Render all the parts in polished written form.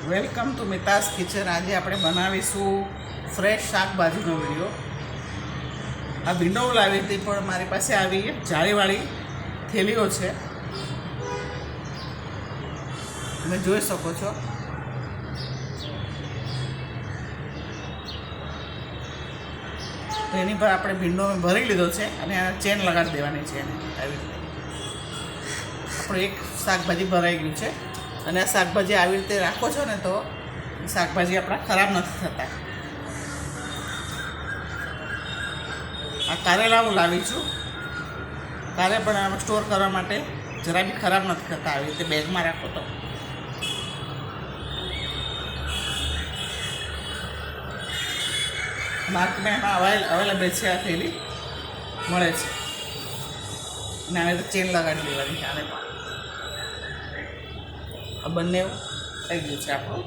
Welcome to મિતાસ kitchen. આજે આપણે બનાવીશું ફ્રેશ શાકભાજીનો વિડીયો. આ ભીંડો લાવી હતી, પણ મારી પાસે આવી જાળીવાળી થેલીઓ છે, તમે જોઈ શકો છો. તો એની પર આપણે ભીંડો ભરી લીધો છે અને આ ચેન લગાડી દેવાની છે એને. આવી રીતે આપણું એક શાકભાજી ભરાઈ ગયું છે. અને આ શાકભાજી આવી રીતે રાખો છો ને તો શાકભાજી આપણા ખરાબ નથી થતા. આ કારેલા હું લાવી છું. કારે પણ સ્ટોર કરવા માટે જરા બી ખરાબ નથી થતા. આવી રીતે બેગમાં રાખો તો. માર્કેટમાં અવેલેબલ છે, આ થેલી મળે છે. અને આને તો ચેન લગાડી દેવાની છે. આને પણ આ બંને થઈ ગયું છે આપણું.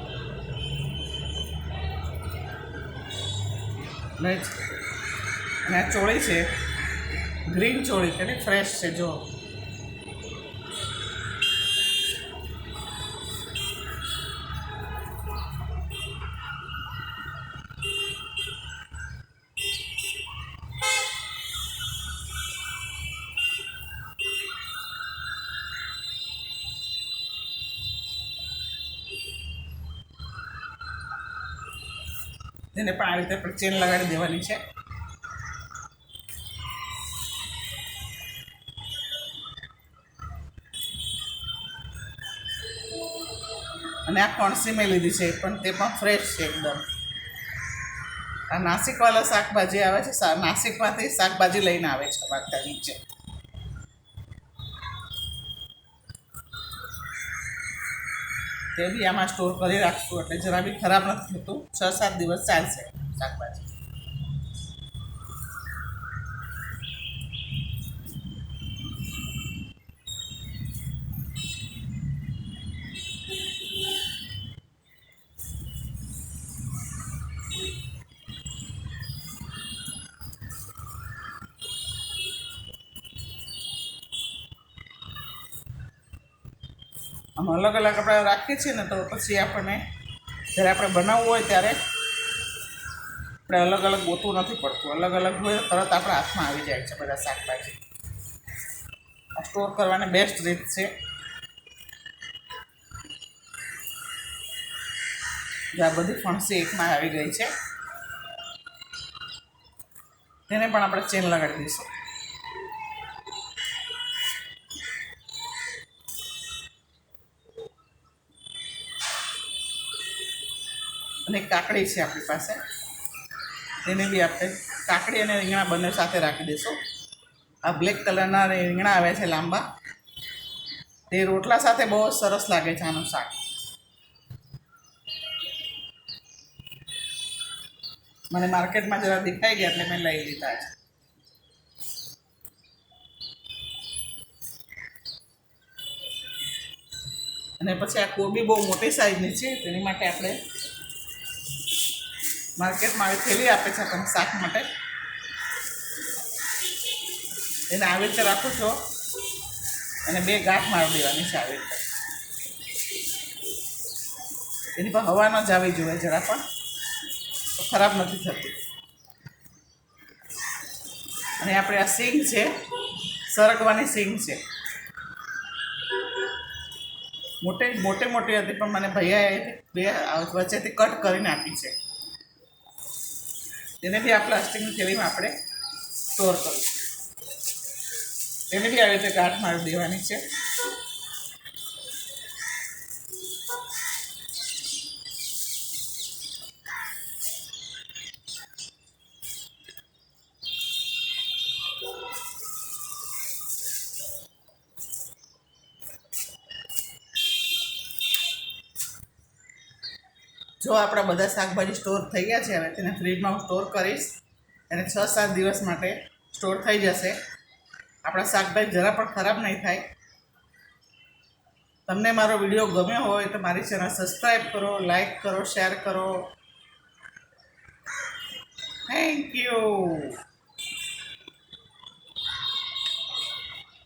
અને આ ચોળી છે, ગ્રીન ચોળી, કેટલી ફ્રેશ છે જો. એને પણ આવી રીતે ચેન લગાડી દેવાની છે. અને આ કોણસી મેં લીધી છે, પણ તે પણ ફ્રેશ છે એકદમ. આ નાસિકવાળા શાકભાજી આવે છે, નાસિકમાંથી શાકભાજી લઈને આવે છે વાગતા નીચે. તે બી આમાં સ્ટોર કરી રાખશું એટલે જરા બી ખરાબ નથી થતું. 6-7 દિવસ ચાલશે શાકભાજી. આમ અલગ અલગ આપણે રાખીએ છીએ ને તો પછી આપણને જ્યારે આપણે બનાવવું હોય ત્યારે આપણે અલગ અલગ ગોતવું નથી પડતું. અલગ અલગ હોય તરત આપણા હાથમાં આવી જાય છે બધા શાકભાજી. આ સ્ટોર કરવાની બેસ્ટ રીત છે. જે આ બધી ફણસી એકમાં આવી ગઈ છે, તેને પણ આપણે ચેન લગાડી દઈશું. અને કાકડી છે આપણી પાસે, તેને બી આપણે કાકડી અને રીંગણા બંને સાથે રાખી દઈશું. આ બ્લેક કલરના રીંગણા આવે છે લાંબા, તે રોટલા સાથે બહુ સરસ લાગે છે આનું શાક. મને માર્કેટમાં જરા દેખાઈ ગયા એટલે મેં લઈ લીધા છે. અને પછી આ કોબી બહુ મોટી સાઈઝની છે, તેની માટે આપણે માર્કેટમાં આવી થેલી આપે છે આપણને શાક માટે. એને આવી રીતે રાખો છો અને 2 ગાંઠ મારી દેવાની છે આવી રીતે. એની પર હવા ન જ આવી જોઈએ જરા પણ, તો ખરાબ નથી થતી. અને આપણે આ સિંગ છે, સરગવાની સિંગ છે. મોટી હતી, પણ મને ભૈયાએ 2 વચ્ચેથી કટ કરીને આપી છે. તેને બી આ પ્લાસ્ટિકની થેલીમાં આપણે સ્ટોર કરીશું. તેને બી આવી રીતે ગાંઠ મારી દેવાની છે. જો આપણા બધા શાકભાજી સ્ટોર થઈ ગયા છે, હવે તેને ફ્રીજમાં હું સ્ટોર કરીશ અને 6-7 દિવસ માટે સ્ટોર થઈ જશે. આપણા શાકભાજી જરા પણ ખરાબ નહીં થાય. તમને મારો વિડીયો ગમ્યો હોય તો મારી ચેનલ સબસ્ક્રાઈબ કરો, લાઈક કરો, શેર કરો. Thank you.